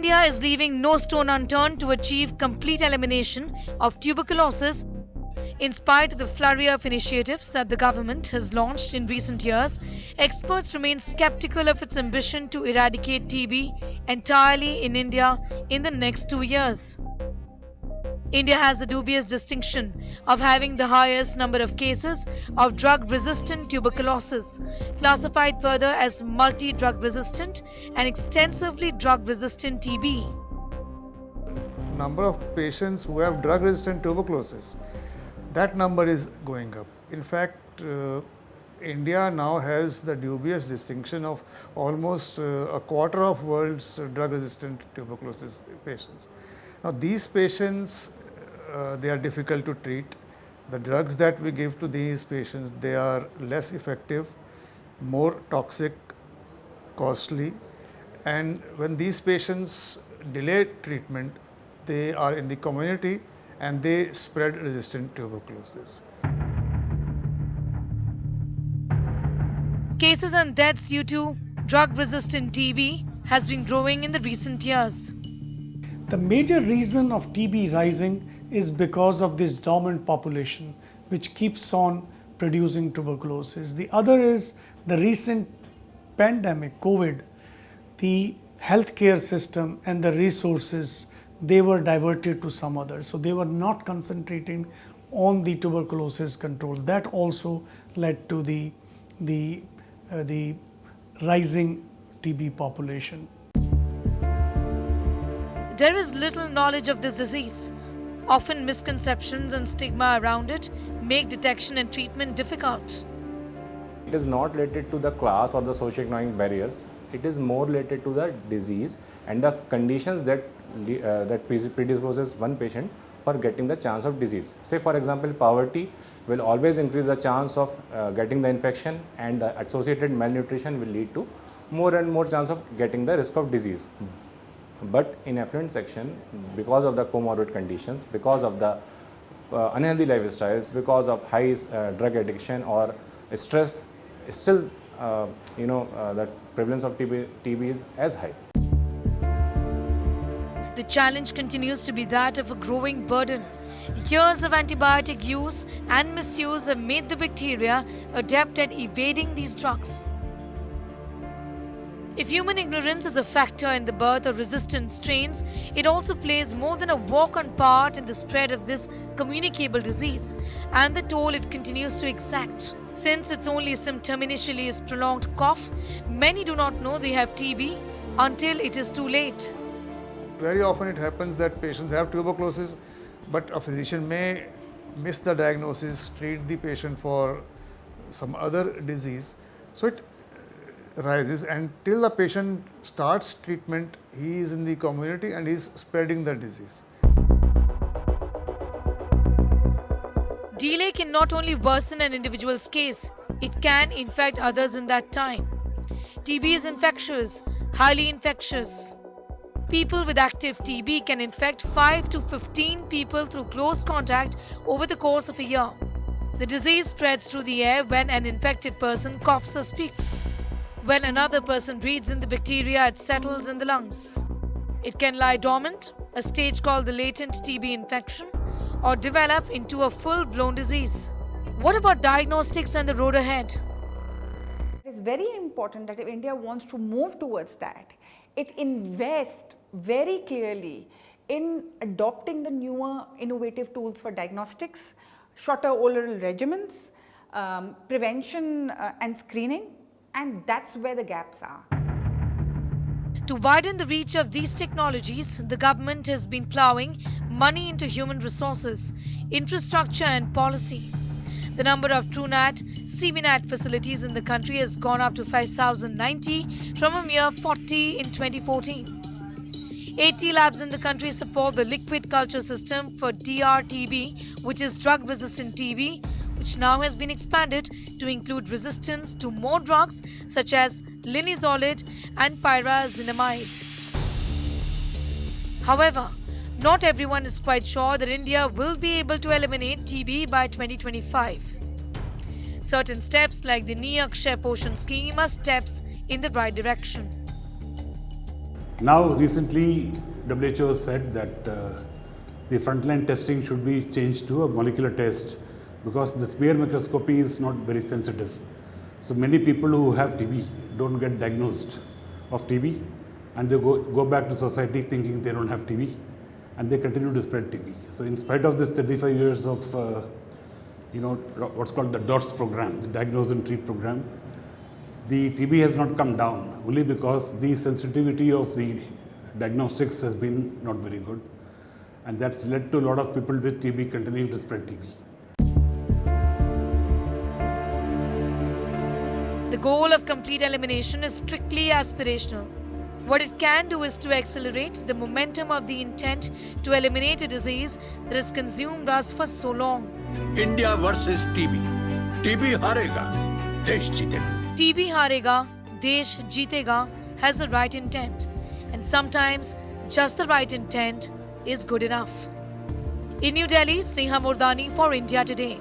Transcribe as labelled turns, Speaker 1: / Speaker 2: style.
Speaker 1: India is leaving no stone unturned to achieve complete elimination of tuberculosis. In spite of the flurry of initiatives that the government has launched in recent years, experts remain skeptical of its ambition to eradicate TB entirely in India in the next 2 years. India has the dubious distinction of having the highest number of cases of drug resistant tuberculosis, classified further as multi drug resistant and extensively drug resistant TB.
Speaker 2: Number of patients who have drug resistant tuberculosis, that number is going up. In fact, India now has the dubious distinction of almost a quarter of world's drug resistant tuberculosis patients. Now these patients, they are difficult to treat. The drugs that we give to these patients, they are less effective, more toxic, costly, and when these patients delay treatment, they are in the community and they spread resistant tuberculosis.
Speaker 1: Cases and deaths due to drug resistant TB has been growing in the recent years.
Speaker 3: The major reason of TB rising is because of this dormant population which keeps on producing tuberculosis. The other is the recent pandemic, COVID. The healthcare system and the resources, they were diverted to some other. So they were not concentrating on the tuberculosis control. That also led to the rising TB population.
Speaker 1: There is little knowledge of this disease. Often misconceptions and stigma around it make detection and treatment difficult.
Speaker 4: It is not related to the class or the socioeconomic barriers. It is more related to the disease and the conditions that predisposes one patient for getting the chance of disease. Say for example, poverty will always increase the chance of getting the infection, and the associated malnutrition will lead to more and more chance of getting the risk of disease. But in affluent section, because of the comorbid conditions, because of the unhealthy lifestyles, because of high drug addiction or stress, still the prevalence of TB is as high.
Speaker 1: The challenge continues to be that of a growing burden. Years of antibiotic use and misuse have made the bacteria adept at evading these drugs. If human ignorance is a factor in the birth of resistant strains, it also plays more than a walk-on part in the spread of this communicable disease and the toll it continues to exact. Since its only symptom initially is prolonged cough, many do not know they have TB until it is too late.
Speaker 2: Very often it happens that patients have tuberculosis, but a physician may miss the diagnosis, treat the patient for some other disease. So it rises, and till the patient starts treatment, he is in the community and he is spreading the disease.
Speaker 1: Delay can not only worsen an individual's case, it can infect others in that time. TB is infectious, highly infectious. People with active TB can infect 5 to 15 people through close contact over the course of a year. The disease spreads through the air when an infected person coughs or speaks. When another person breathes in the bacteria, it settles in the lungs. It can lie dormant, a stage called the latent TB infection, or develop into a full-blown disease. What about diagnostics and the road ahead?
Speaker 5: It's very important that if India wants to move towards that, it invest very clearly in adopting the newer innovative tools for diagnostics, shorter oral regimens, prevention and screening, and that's where the gaps are.
Speaker 1: To widen the reach of these technologies, the government has been ploughing money into human resources, infrastructure and policy. The number of TrueNat, CBNat facilities in the country has gone up to 5,090 from a mere 40 in 2014. 80 labs in the country support the liquid culture system for DRTB, which is drug-resistant TB, which now has been expanded to include resistance to more drugs such as linezolid and pyrazinamide. However, not everyone is quite sure that India will be able to eliminate TB by 2025. Certain steps like the Niakshay Poshan scheme are steps in the right direction.
Speaker 6: Now, recently, WHO said that the frontline testing should be changed to a molecular test because the smear microscopy is not very sensitive. So many people who have TB don't get diagnosed of TB, and they go back to society thinking they don't have TB, and they continue to spread TB. So in spite of this 35 years of what's called the DOTS program, the Diagnose and Treat program, the TB has not come down only because the sensitivity of the diagnostics has been not very good, and that's led to a lot of people with TB continuing to spread TB.
Speaker 1: The goal of complete elimination is strictly aspirational. What it can do is to accelerate the momentum of the intent to eliminate a disease that has consumed us for so long.
Speaker 7: India versus TB TB हारेगा देश जीतेगा
Speaker 1: TB harega, desh jeetega has the right intent, and sometimes just the right intent is good enough. In New Delhi, Sneha Murdani for India Today.